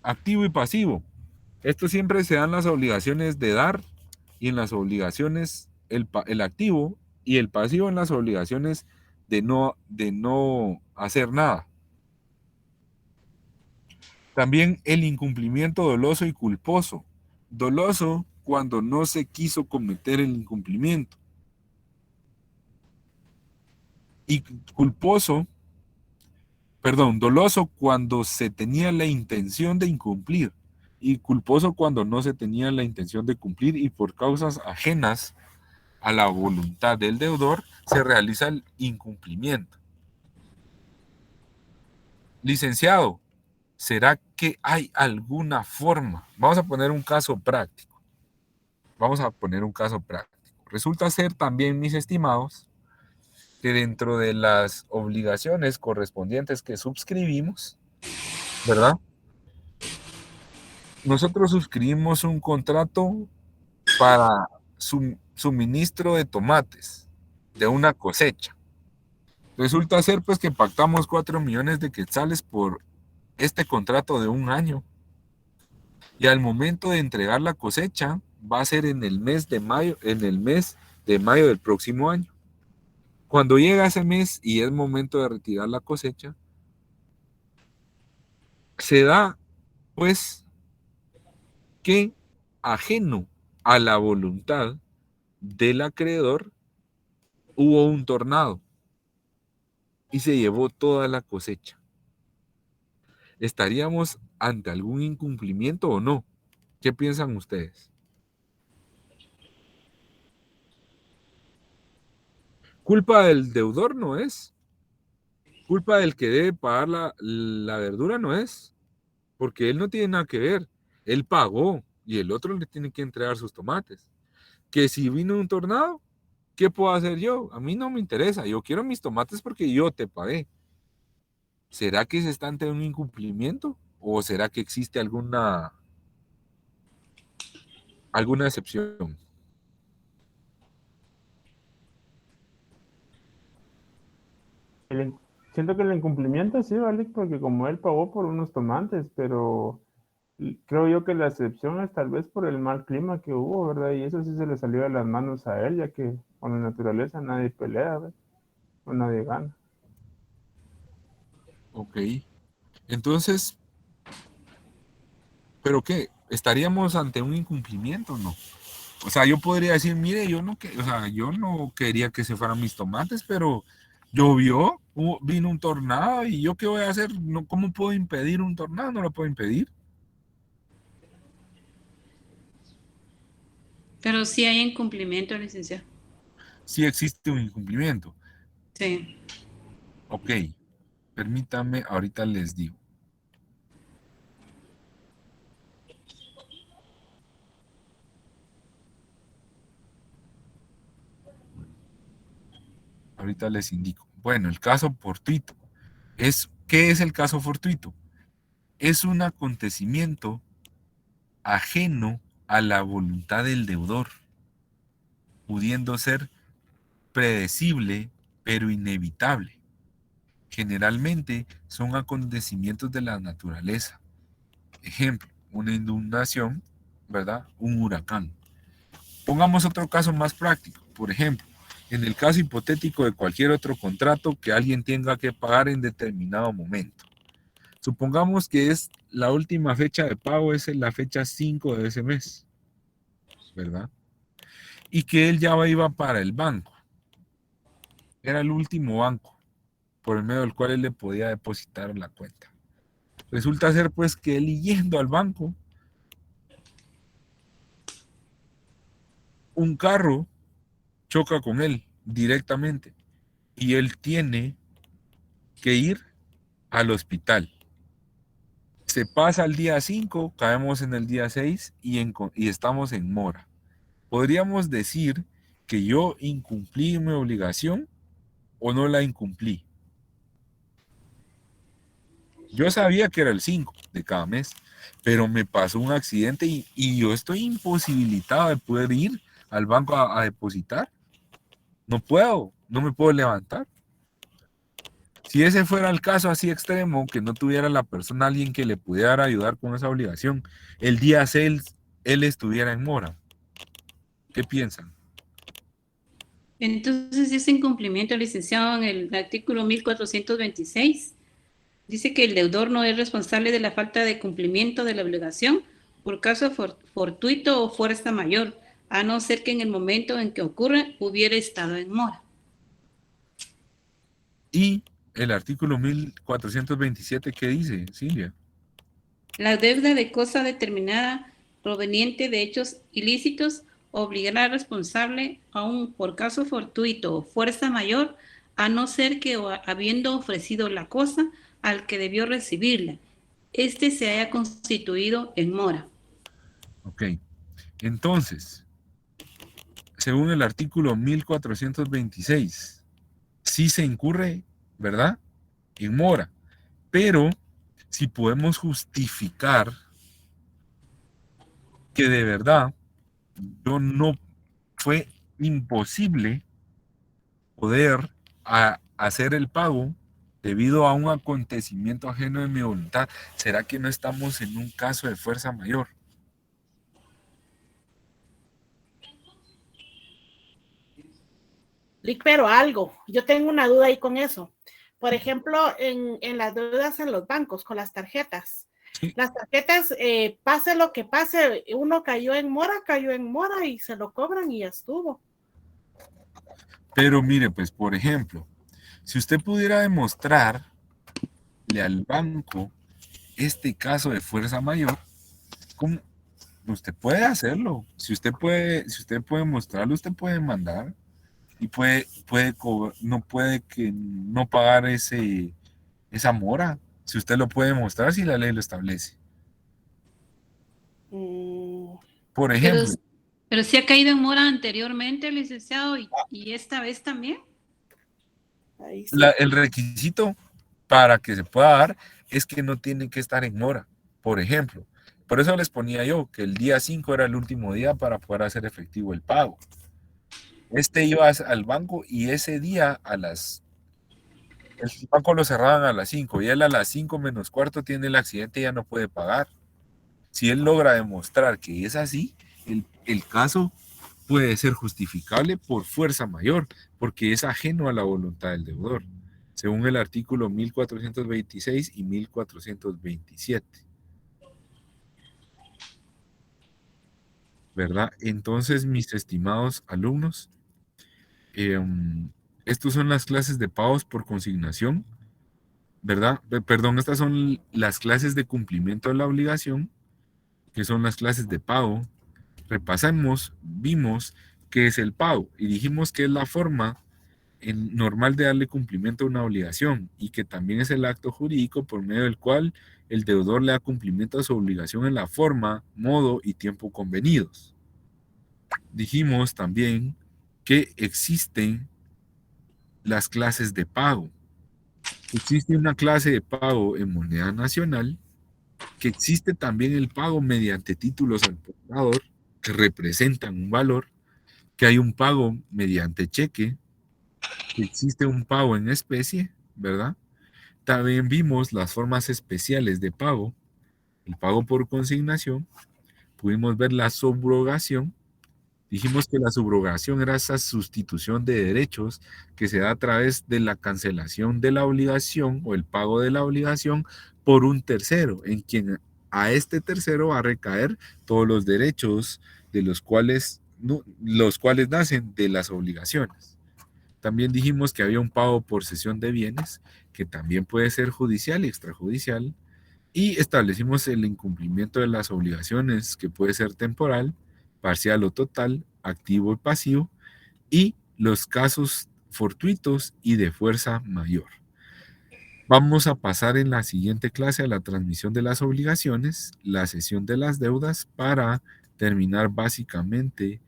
Activo y pasivo. Esto siempre se dan las obligaciones de dar y en las obligaciones, el activo y el pasivo en las obligaciones de no hacer nada. También el incumplimiento doloso y culposo. Doloso cuando no se quiso cometer el incumplimiento. Y culposo, perdón, doloso cuando se tenía la intención de incumplir. Y culposo cuando no se tenía la intención de cumplir y por causas ajenas a la voluntad del deudor se realiza el incumplimiento. Licenciado, ¿será que hay alguna forma? Vamos a poner un caso práctico. Resulta ser también, mis estimados, que dentro de las obligaciones correspondientes que suscribimos, ¿verdad? Nosotros suscribimos un contrato para suministro de tomates, de una cosecha. Resulta ser pues que pactamos 4 millones de quetzales por este contrato de un año. Y al momento de entregar la cosecha va a ser en el mes de mayo del próximo año. Cuando llega ese mes y es momento de retirar la cosecha, se da pues que ajeno a la voluntad del acreedor hubo un tornado y se llevó toda la cosecha. ¿Estaríamos ante algún incumplimiento o no? ¿Qué piensan ustedes? Culpa del deudor no es. Culpa del que debe pagar la verdura no es. Porque él no tiene nada que ver. Él pagó y el otro le tiene que entregar sus tomates. Que si vino un tornado, ¿qué puedo hacer yo? A mí no me interesa. Yo quiero mis tomates porque yo te pagué. ¿Será que se está ante un incumplimiento? ¿O será que existe alguna excepción? Siento que el incumplimiento sí, ¿vale? Porque como él pagó por unos tomates, pero creo yo que la excepción es tal vez por el mal clima que hubo, ¿verdad? Y eso sí se le salió de las manos a él, ya que con la naturaleza nadie pelea, ¿verdad? O nadie gana. Ok. Entonces, ¿pero qué? estaríamos ante un incumplimiento, ¿no? O sea, yo podría decir, mire, yo no quería que se fueran mis tomates, pero llovió, vino un tornado y yo qué voy a hacer, no, ¿cómo puedo impedir un tornado? No lo puedo impedir. Pero sí hay incumplimiento, licenciado. Sí existe un incumplimiento. Sí. Ok, permítame, ahorita les digo. Ahorita les indico. Bueno, el caso fortuito. ¿Qué es el caso fortuito? Es un acontecimiento ajeno a la voluntad del deudor, pudiendo ser predecible, pero inevitable. Generalmente son acontecimientos de la naturaleza. Ejemplo, una inundación, ¿verdad? Un huracán. Pongamos otro caso más práctico. Por ejemplo, en el caso hipotético de cualquier otro contrato que alguien tenga que pagar en determinado momento. Supongamos que es la última fecha de pago, es la fecha 5 de ese mes, ¿verdad? Y que él ya iba para el banco. Era el último banco por el medio del cual él le podía depositar la cuenta. Resulta ser pues que él yendo al banco, un carro choca con él directamente y él tiene que ir al hospital. Se pasa el día 5, caemos en el día 6 y estamos en mora. Podríamos decir que yo incumplí mi obligación o no la incumplí. Yo sabía que era el 5 de cada mes, pero me pasó un accidente y yo estoy imposibilitado de poder ir al banco a depositar. No puedo, no me puedo levantar. Si ese fuera el caso así extremo, que no tuviera la persona alguien que le pudiera ayudar con esa obligación, el día 6 él estuviera en mora. ¿Qué piensan? Entonces, ese incumplimiento, licenciado, en el artículo 1426, dice que el deudor no es responsable de la falta de cumplimiento de la obligación por caso fortuito o fuerza mayor, a no ser que en el momento en que ocurre hubiera estado en mora. Y el artículo 1427, ¿qué dice, Silvia? La deuda de cosa determinada proveniente de hechos ilícitos obligará al responsable, aun por caso fortuito o fuerza mayor, a no ser que habiendo ofrecido la cosa al que debió recibirla, éste se haya constituido en mora. Ok. Entonces, según el artículo 1426, sí se incurre, ¿verdad?, en mora. Pero si podemos justificar que de verdad yo no fue imposible poder hacer el pago debido a un acontecimiento ajeno de mi voluntad, ¿será que no estamos en un caso de fuerza mayor? Pero algo, yo tengo una duda ahí con eso. Por ejemplo, en las deudas en los bancos, con las tarjetas. Sí. Las tarjetas, pase lo que pase, uno cayó en mora y se lo cobran y ya estuvo. Pero mire, pues, por ejemplo, si usted pudiera demostrarle al banco este caso de fuerza mayor, ¿cómo? Usted puede hacerlo. Si usted puede mostrarlo, usted puede mandar y no puede que no pagar esa mora. Si usted lo puede mostrar, si la ley lo establece. Por ejemplo, Pero sí ha caído en mora anteriormente, licenciado, y esta vez también. Ahí sí. el requisito para que se pueda dar es que no tiene que estar en mora. Por ejemplo, por eso les ponía yo que el día 5 era el último día para poder hacer efectivo el pago. Iba al banco y ese día el banco lo cerraban a las 5 y él a las 5 menos cuarto tiene el accidente y ya no puede pagar. Si él logra demostrar que es así, el caso puede ser justificable por fuerza mayor, porque es ajeno a la voluntad del deudor, según el artículo 1426 y 1427. ¿verdad? Entonces, mis estimados alumnos, estos son las clases de pagos por consignación, ¿verdad? Perdón, estas son las clases de cumplimiento de la obligación, que son las clases de pago. Repasamos, vimos qué es el pago y dijimos que es la forma normal de darle cumplimiento a una obligación y que también es el acto jurídico por medio del cual el deudor le da cumplimiento a su obligación en la forma, modo y tiempo convenidos. Dijimos también que existen las clases de pago. Existe una clase de pago en moneda nacional, que existe también el pago mediante títulos al portador, que representan un valor, que hay un pago mediante cheque, que existe un pago en especie, ¿verdad? También vimos las formas especiales de pago, el pago por consignación, pudimos ver la subrogación. Dijimos que la subrogación era esa sustitución de derechos que se da a través de la cancelación de la obligación o el pago de la obligación por un tercero, en quien a este tercero va a recaer todos los derechos de los cuales nacen de las obligaciones. También dijimos que había un pago por cesión de bienes, que también puede ser judicial y extrajudicial, y establecimos el incumplimiento de las obligaciones, que puede ser temporal, parcial o total, activo y pasivo, y los casos fortuitos y de fuerza mayor. Vamos a pasar en la siguiente clase a la transmisión de las obligaciones, la cesión de las deudas, para terminar básicamente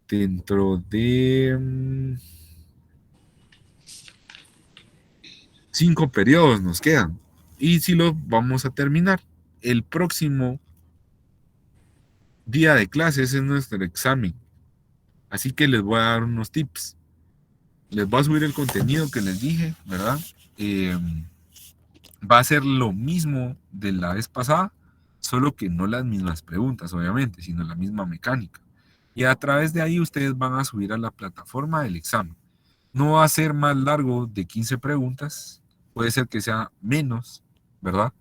dentro de 5 periodos nos quedan. Y si lo vamos a terminar el próximo día de clases es nuestro examen. Así que les voy a dar unos tips. Les voy a subir el contenido que les dije, ¿verdad? Va a ser lo mismo de la vez pasada, solo que no las mismas preguntas, obviamente, sino la misma mecánica. Y a través de ahí ustedes van a subir a la plataforma del examen. No va a ser más largo de 15 preguntas, puede ser que sea menos, ¿verdad?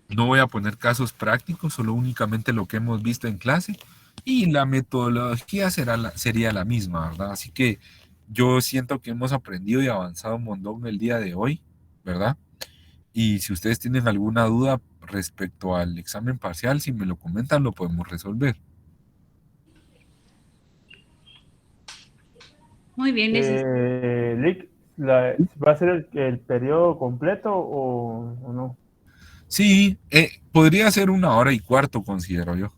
No voy a poner casos prácticos, solo únicamente lo que hemos visto en clase y la metodología sería la misma, ¿verdad? Así que yo siento que hemos aprendido y avanzado un montón el día de hoy, ¿verdad? Y si ustedes tienen alguna duda respecto al examen parcial, si me lo comentan, lo podemos resolver. Muy bien, Lick, ¿va a ser el periodo completo o no? Sí, podría ser 1 hora y cuarto, considero yo.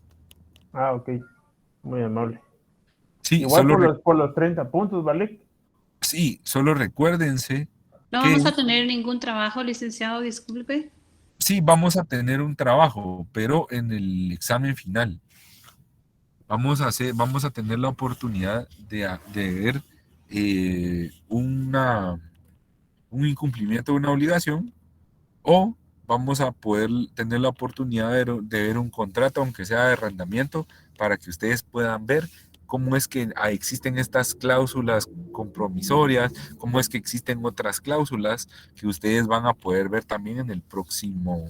Ah, ok. Muy amable. Sí, Igual por los 30 puntos, ¿vale? sí, solo recuérdense no que vamos a tener ningún trabajo, licenciado, disculpe. sí vamos a tener un trabajo, pero en el examen final. Vamos a tener la oportunidad de ver un incumplimiento de una obligación, o vamos a poder tener la oportunidad de ver un contrato, aunque sea de arrendamiento, para que ustedes puedan ver cómo es que existen estas cláusulas compromisorias, cómo es que existen otras cláusulas que ustedes van a poder ver también en el próximo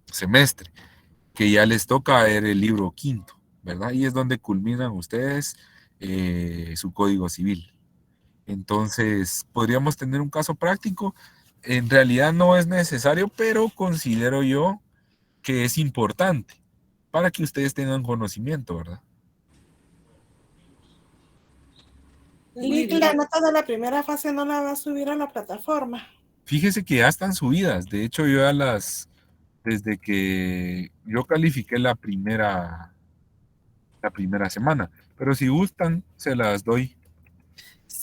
semestre, que ya les toca ver el libro quinto, ¿verdad? Y es donde culminan ustedes su código civil. Entonces, podríamos tener un caso práctico. En realidad no es necesario, pero considero yo que es importante para que ustedes tengan conocimiento, ¿verdad? Lick, la nota de la primera fase no la va a subir a la plataforma. Fíjese que ya están subidas. De hecho, yo desde que yo califiqué la primera semana. Pero si gustan, se las doy.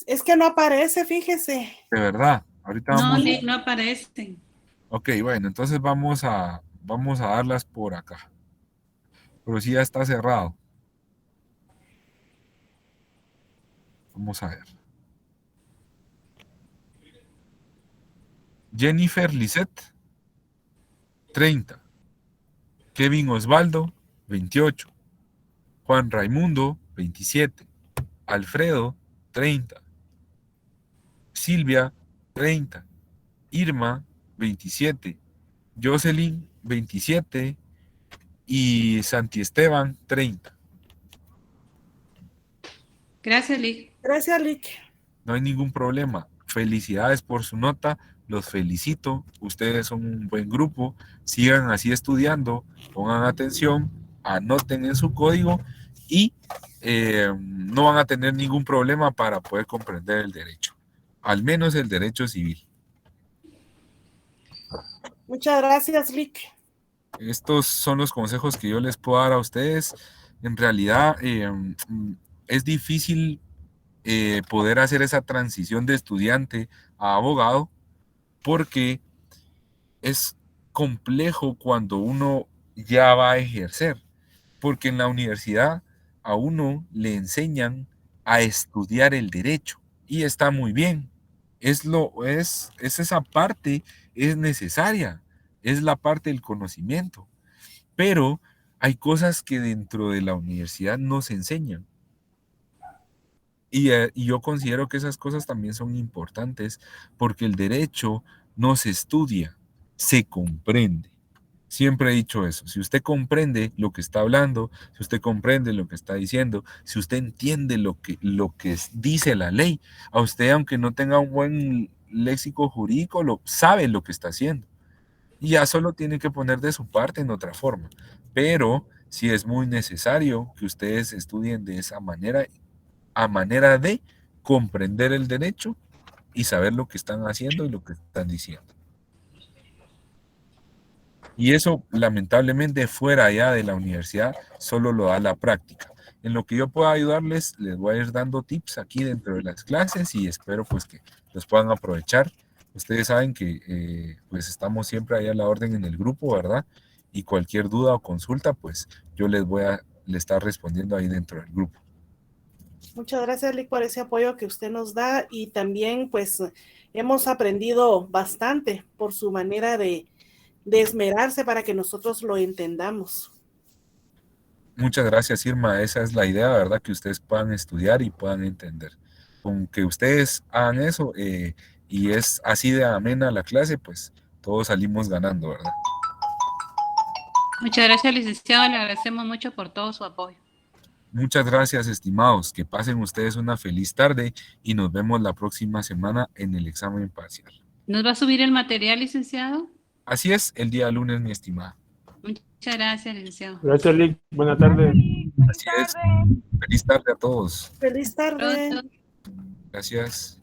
Es que no aparece, fíjese. De verdad. Ahorita No, vamos. Lick, no aparecen. Ok, bueno, entonces vamos a darlas por acá. Pero sí ya está cerrado. Vamos a ver. Jennifer Lisette, 30. Kevin Osvaldo, 28. Juan Raimundo, 27. Alfredo, 30. Silvia, 30. Irma, 27. Jocelyn, 27. y Santi Esteban 30. Gracias, Lick. Gracias, Lick. No hay ningún problema. Felicidades por su nota, los felicito. Ustedes son un buen grupo. Sigan así estudiando, pongan atención, anoten en su código y no van a tener ningún problema para poder comprender el derecho, al menos el derecho civil. Muchas gracias, Lick. Estos son los consejos que yo les puedo dar a ustedes. En realidad es difícil poder hacer esa transición de estudiante a abogado porque es complejo cuando uno ya va a ejercer, porque en la universidad a uno le enseñan a estudiar el derecho y está muy bien. Es esa parte, es necesaria, es la parte del conocimiento, pero hay cosas que dentro de la universidad no se enseñan. Y yo considero que esas cosas también son importantes porque el derecho no se estudia, se comprende. Siempre he dicho eso. Si usted comprende lo que está hablando, si usted comprende lo que está diciendo, si usted entiende lo que dice la ley, a usted, aunque no tenga un buen léxico jurídico, sabe lo que está haciendo. Y ya solo tiene que poner de su parte en otra forma. Pero sí es muy necesario que ustedes estudien de esa manera, a manera de comprender el derecho y saber lo que están haciendo y lo que están diciendo. Y eso, lamentablemente, fuera ya de la universidad, solo lo da la práctica. En lo que yo pueda ayudarles, les voy a ir dando tips aquí dentro de las clases y espero pues que los puedan aprovechar. Ustedes saben que pues estamos siempre ahí a la orden en el grupo, ¿verdad? Y cualquier duda o consulta, pues yo les voy a estar respondiendo ahí dentro del grupo. Muchas gracias, Lick, por ese apoyo que usted nos da y también pues hemos aprendido bastante por su manera de esmerarse para que nosotros lo entendamos. Muchas gracias, Irma. Esa es la idea, ¿verdad? Que ustedes puedan estudiar y puedan entender. Con que ustedes hagan eso y es así de amena la clase, pues todos salimos ganando, ¿verdad? Muchas gracias, licenciado. Le agradecemos mucho por todo su apoyo. Muchas gracias, estimados. Que pasen ustedes una feliz tarde y nos vemos la próxima semana en el examen parcial. ¿Nos va a subir el material, licenciado? Así es, el día lunes, mi estimada. Muchas gracias, licenciado. Gracias, Lick. Buenas tardes. Así es. Feliz tarde a todos. Feliz tarde. Pronto. Gracias.